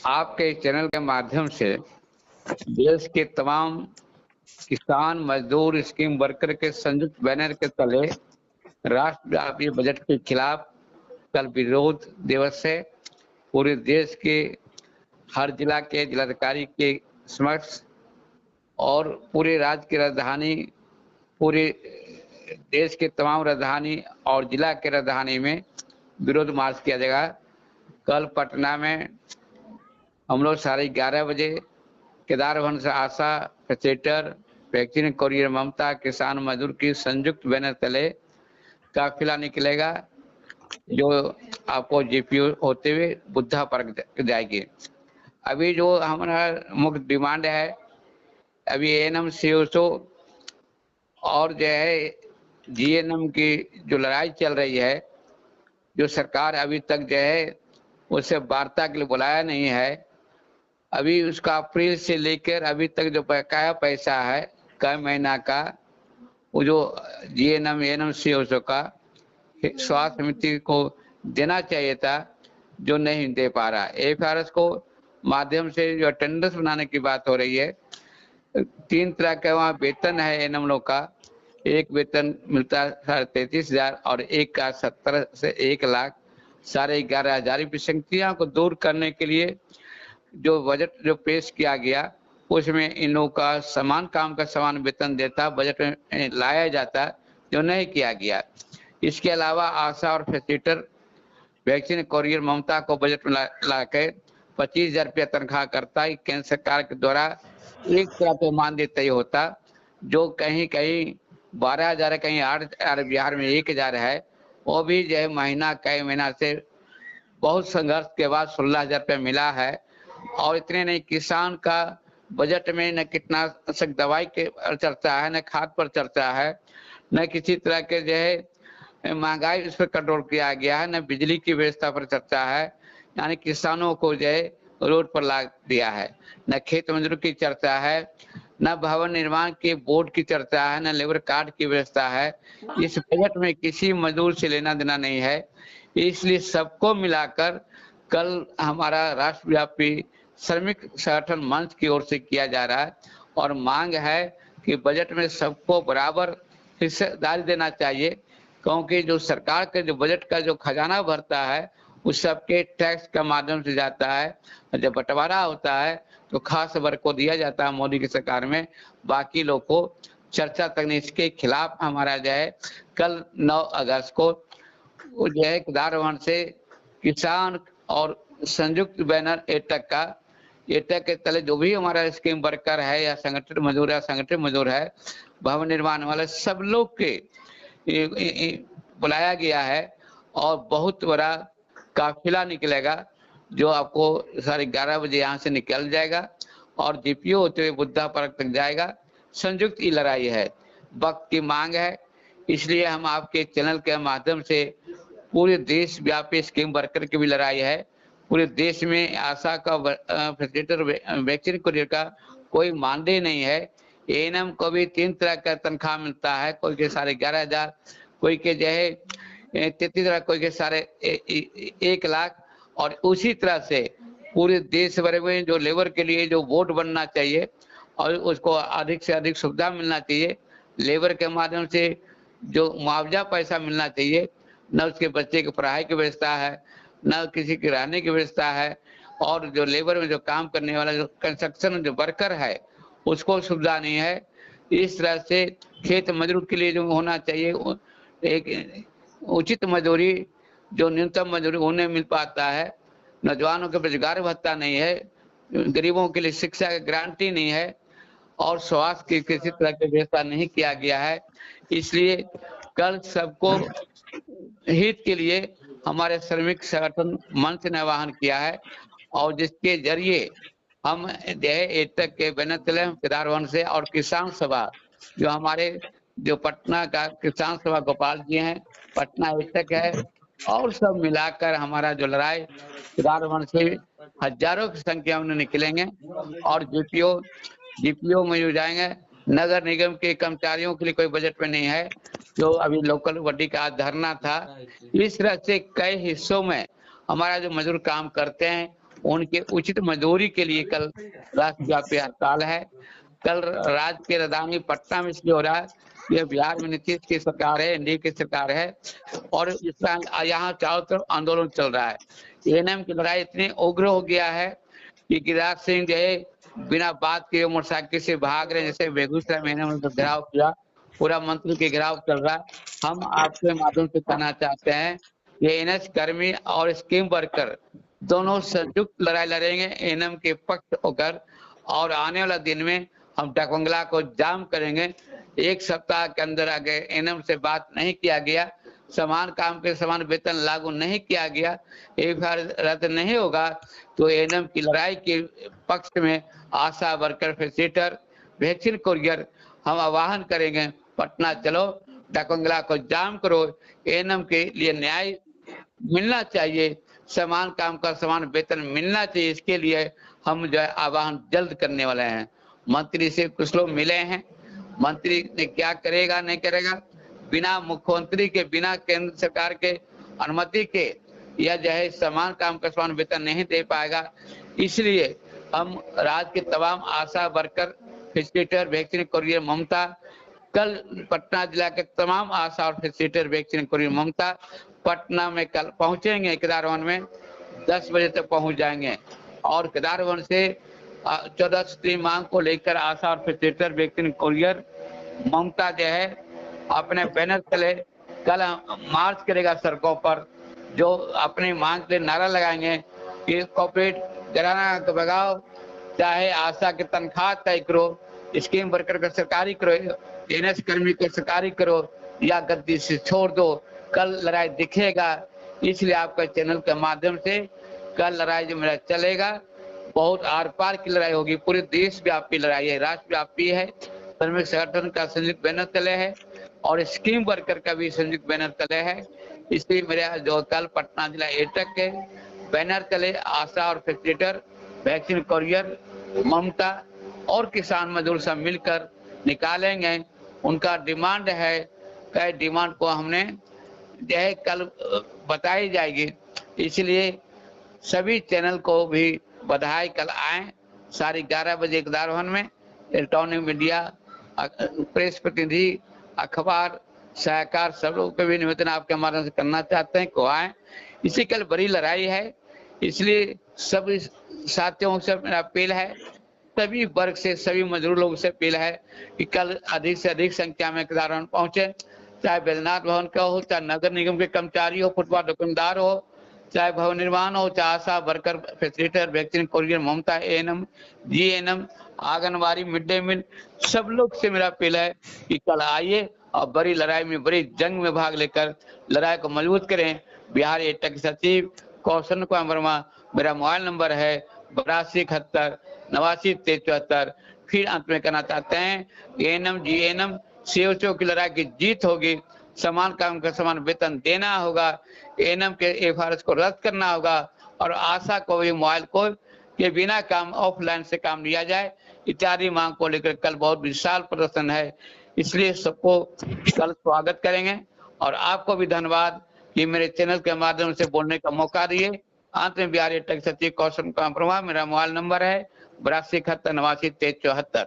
आपके चैनल के माध्यम से देश के तमाम किसान, मजदूर, स्कीम वर्कर के संयुक्त बैनर के तले राष्ट्रव्यापी बजट के खिलाफ कल विरोध दिवस है। पूरे देश के हर जिला के जिलाधिकारी के समक्ष और पूरे राज्य की राजधानी, पूरे देश के तमाम राजधानी और जिला के राजधानी में विरोध मार्च किया जाएगा। कल पटना में हम लोग 11:30 बजे केदार भवन से आशा, फैसिलिटेटर, वैक्सीन कोरियर ममता, किसान मजदूर की संयुक्त बैनर तले काफिला निकलेगा, जो आपको जीपीओ होते हुए बुद्धा पार्क जाएगी। अभी जो हमारा मुख्य डिमांड है, अभी एएनएम, सीओसो और जो है जीएनएम की जो लड़ाई चल रही है, जो सरकार अभी तक जो है उसे वार्ता के लिए बुलाया नहीं है। अभी उसका अप्रैल से लेकर अभी तक जो बकाया पैसा है कई महीना का, वो जो जीएनएम, एएनएम, सीओसो का स्वास्थ्य समिति को देना चाहिए था, जो नहीं दे पा रहा। एफआरएस को माध्यम से जो अटेंडेंस बनाने की बात हो रही है, 3 तरह का वहाँ वेतन है एएनएम लोग का। एक वेतन मिलता है 33,000 और एक का 70 से 1 लाख, 11,500 विसंगतियों को दूर करने के लिए जो बजट जो पेश किया गया, उसमें इन लोगों का समान काम का समान वेतन देता बजट में लाया जाता, जो नहीं किया गया। इसके अलावा आशा और फैसिलिटेटर, वैक्सीन कोरियर ममता को बजट में ला के 25,000 रुपया तनख्वाह करता है। केंद्र सरकार के द्वारा एक तरह पे मानदेय तय होता, जो कहीं कहीं 12,000 है, कहीं 8,000, बिहार में 1,000 है। वो भी जो है महीना कई महीना से बहुत संघर्ष के बाद 16,000 रुपया मिला है। और इतने नहीं, किसान का बजट में न कीटनाशक दवाई के चर्चा है, न खाद पर चर्चा है, न किसी तरह के जो है महंगाई उस पर कंट्रोल किया गया है, न बिजली की व्यवस्था पर चर्चा है। यानी किसानों को जो है रोड पर ला दिया है। न खेत मजदूर की चर्चा है, न भवन निर्माण के बोर्ड की चर्चा है, न लेबर कार्ड की व्यवस्था है। इस बजट में किसी मजदूर से लेना देना नहीं है। इसलिए सबको मिलाकर कल हमारा राष्ट्रव्यापी श्रमिक संगठन मंच की ओर से किया जा रहा है और मांग है कि बजट में सबको बराबर हिस्सेदारी देना चाहिए, क्योंकि जो सरकार के जो बजट का जो खजाना भरता है उस सबके टैक्स के माध्यम से जाता है। जब बंटवारा होता है तो खास वर्ग को दिया जाता है मोदी की सरकार में, बाकी लोग को चर्चा तक नहीं। इसके खिलाफ हमारा जो है कल 9 अगस्त को जो है केदार भवन से किसान और संयुक्त बैनर एटक के तले जो भी हमारा स्कीम वर्कर है या संगठित मजदूर है, भवन निर्माण वाले सब लोग के बुलाया गया है और बहुत बड़ा काफिला निकलेगा, जो आपको 11:30 बजे यहाँ से निकल जाएगा और जीपीओ होते हुए बुद्धा पार्क तक जाएगा। संयुक्त ये लड़ाई है, वक्त की मांग है। इसलिए हम आपके चैनल के माध्यम से पूरे देश व्यापी स्कीम वर्कर की भी लड़ाई है। पूरे देश में आशा का, फैसिलिटेटर, वैक्सीन कोरियर का कोई मानदेय नहीं है। एएनएम को भी 3 तरह का तनख्वाह मिलता है, कोई के 11,500, कोई के जो है 33,000, कोई के 1 लाख। और उसी तरह से पूरे देश भर में जो लेबर के लिए जो बोर्ड बनना चाहिए और उसको अधिक से अधिक सुविधा मिलना चाहिए, लेबर के माध्यम से जो मुआवजा पैसा मिलना चाहिए, न उसके बच्चे की पढ़ाई की व्यवस्था है, न किसी की रहने की व्यवस्था है। और जो लेबर में जो काम करने वाला जो कंस्ट्रक्शन जो वर्कर है उसको सुविधा नहीं है। इस तरह से खेत मजदूर के लिए जो होना चाहिए एक उचित मजदूरी, जो न्यूनतम मजदूरी उन्हें मिल पाता है। नौजवानों के रोजगार भत्ता नहीं है, गरीबों के लिए शिक्षा की गारंटी नहीं है और स्वास्थ्य की किसी तरह की व्यवस्था नहीं किया गया है। इसलिए कल सबको हित के लिए हमारे श्रमिक संगठन मंच ने आह्वान किया है और जिसके जरिए हम एटक के बैनर तले केदार भवन से और किसान सभा जो हमारे जो पटना का किसान सभा गोपाल जी हैं, पटना एटक है और सब मिलाकर हमारा जो लड़ाई केदार भवन से हजारों की संख्या में निकलेंगे और जीपीओ में जो जाएंगे। नगर निगम के कर्मचारियों के लिए कोई बजट में नहीं है, जो अभी लोकल बॉडी का धरना था। इस तरह से कई हिस्सों में हमारा जो मजदूर काम करते हैं उनके उचित मजदूरी के लिए कल राष्ट्रव्यापी हड़ताल है। कल राज्य के राजधानी पटना में इसलिए हो रहा है, यह बिहार में नीतीश की सरकार है, एनडीए की सरकार है और इसका यहाँ चारों तरफ आंदोलन चल रहा है। एएनएम की लड़ाई इतनी उग्र हो गया है कि गिरिराज सिंह जो है बिना बात के मोटरसाइकिल से भाग रहे, जैसे बेगूसराय में उन्होंने घेराव किया, पूरा मंत्री के घेराव चल रहा है। हम आपके माध्यम से कहना चाहते हैं कि एएनएस कर्मी और स्कीम वर्कर दोनों संयुक्त लड़ाई लड़ेंगे एएनएम के पक्ष होकर, और आने वाला दिन में हम डाकबंगला को जाम करेंगे। एक सप्ताह के अंदर अगर एएनएम से बात नहीं किया गया, समान काम के समान वेतन लागू नहीं किया गया, एक बार रद्द नहीं होगा, तो एएनएम की लड़ाई के पक्ष में आशा वर्कर, फैसिलिटेटर, वैक्सीन कुरियर हम आह्वान करेंगे, पटना चलो, डाकबंगला को जाम करो। एएनएम के लिए न्याय मिलना चाहिए, समान काम का समान वेतन मिलना चाहिए, इसके लिए हम जो है आह्वान जल्द करने वाले हैं। मंत्री से कुछ लोग मिले हैं, मंत्री ने क्या करेगा नहीं करेगा, बिना मुख्यमंत्री के, बिना केंद्र सरकार के अनुमति के यह जो है समान काम का समान वेतन नहीं दे पाएगा। इसलिए हम राज्य के तमाम आशा वर्कर, फैसिलिटेटर, वैक्सीन कुरियर ममता, कल पटना जिला के तमाम आशा और फैसिलिटेटर, वैक्सीन कुरियर ममता पटना में कल पहुंचेंगे। केदार भवन में 10 बजे तक पहुंच जाएंगे और केदार भवन से 14 सूत्री मांग को लेकर आशा और फैसिलिटेटर, वैक्सीन कुरियर ममता जो है अपने बैनर तले कल मार्च करेगा सड़कों पर, जो अपनी मांग के नारा लगाएंगे कि कॉर्पोरेट घराना को भगाओ, चाहे आशा की तनख्वाह तय करो, स्कीम वर्कर को सरकारी करो, एएनएस कर्मी को सरकारी करो या गद्दी से छोड़ दो। कल लड़ाई दिखेगा, इसलिए आपका चैनल के माध्यम से कल लड़ाई जो मेरा चलेगा, बहुत आर पार की लड़ाई होगी, पूरे देश व्यापी लड़ाई है, राष्ट्रव्यापी है। श्रमिक संगठन का संयुक्त बैनर तले है और स्कीम वर्कर का भी संयुक्त बैनर तले है। इसलिए मेरा जो कल पटना जिला एटक के बैनर तले आशा और फैसिलिटेटर, वैक्सीन कुरियर ममता और किसान मजदूर सब मिलकर निकालेंगे। उनका डिमांड है, कई डिमांड को हमने जो है कल बताई जाएगी, इसलिए सभी चैनल को भी बधाई। कल आए 11:30 बजे केदार भवन में, इलेक्ट्रॉनिक मीडिया, प्रेस प्रतिनिधि, अखबार, सहायकार, सब लोगों को भी निवेदन आपके माध्यम से करना चाहते हैं को आए। इसी कल बड़ी लड़ाई है, इसलिए सभी साथियों से मेरा अपील है, सभी वर्ग से, सभी मजदूर लोगों से अपील है कि कल अधिक से अधिक संख्या में केदार भवन पहुंचे, चाहे बैजनाथ भवन का हो, चाहे नगर निगम के कर्मचारी हो, फुटपाथ दुकानदार हो, चाहे भवन निर्माण हो, चाहे ASHA worker, facilitator, vaccine courier Mamta, ANM, GNM, anganwadi, mid day meal, सब लोग से मेरा अपील है कि कल आइए और बड़ी लड़ाई में, बड़ी जंग में भाग लेकर लड़ाई को मजबूत करें। बिहार एटक के सचिव कौशल कुमार वर्मा, मेरा मोबाइल नंबर है 8271 89 73। फिर अंत में कहना चाहते हैं, एएनएम, जीएनएम, सीओचओ की लड़ाई की जीत होगी, समान काम का समान वेतन देना होगा, एएनएम के एफआरएस को रद्द करना होगा और आशा को भी मोबाइल को के बिना काम ऑफलाइन से काम लिया जाए, इत्यादि मांग को लेकर कल बहुत विशाल प्रदर्शन है। इसलिए सबको कल स्वागत करेंगे और आपको भी धन्यवाद कि मेरे चैनल के माध्यम से बोलने का मौका दिए। अंत में बिहार एटक सचिव कौशल कुमार वर्मा, मेरा मोबाइल नंबर है 8271 89 7374।